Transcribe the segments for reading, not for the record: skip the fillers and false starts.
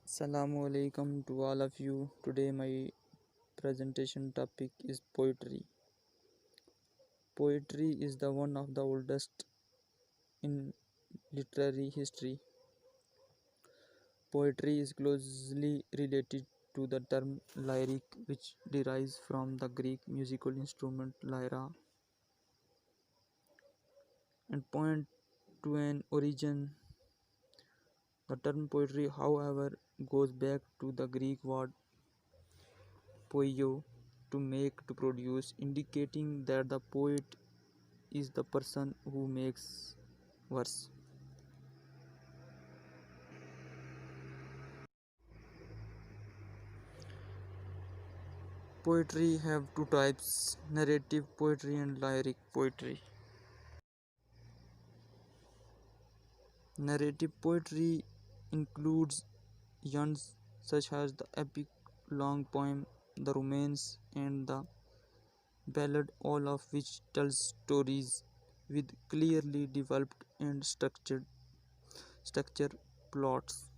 Assalamu alaikum to all of you. Today my presentation topic is poetry. Poetry is the one of the oldest in literary history. Poetry is closely related to the term lyric, which derives from the Greek musical instrument lyra and point to an origin. The term poetry, however, goes back to the Greek word poio, to make, to produce, indicating that the poet is the person who makes verse. Poetry have two types: narrative poetry and lyric poetry. Narrative poetry includes genres such as the epic, long poem, the romance, and the ballad, all of which tell stories with clearly developed and structure plots.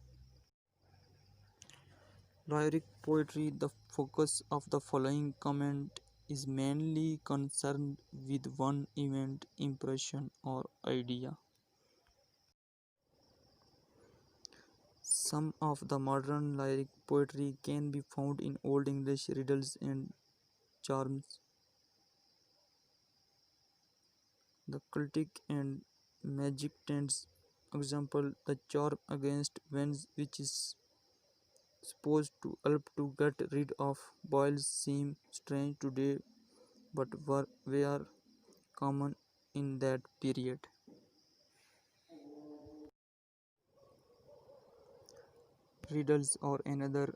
Lyric poetry, the focus of the following comment is mainly concerned with one event, impression, or idea. Some of the modern lyric poetry can be found in Old English riddles and charms. The cultic and magic tents, example, the charm against winds, which is supposed to help to get rid of boils, seem strange today but were common in that period. Riddles are another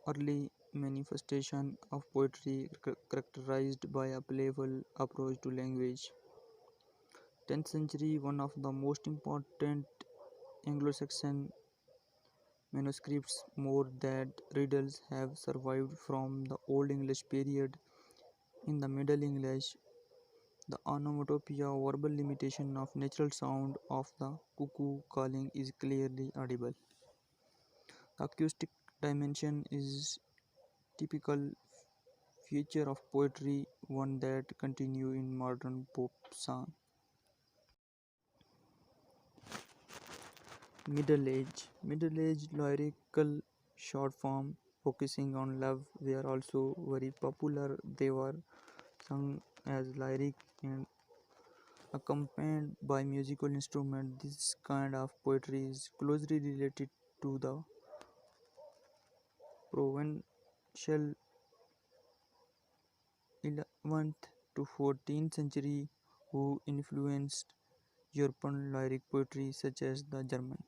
early manifestation of poetry characterized by a playful approach to language. 10th century, one of the most important Anglo-Saxon manuscripts, more that riddles have survived from the Old English period. In the Middle English, the onomatopoeia, verbal limitation of natural sound of the cuckoo calling, is clearly audible. The acoustic dimension is typical feature of poetry, one that continue in modern pop song. Middle age lyrical short form focusing on love were also very popular. They were sung as lyric and accompanied by musical instrument. This kind of poetry is closely related to the Provençal 11th to 14th century, who influenced European lyric poetry such as the German.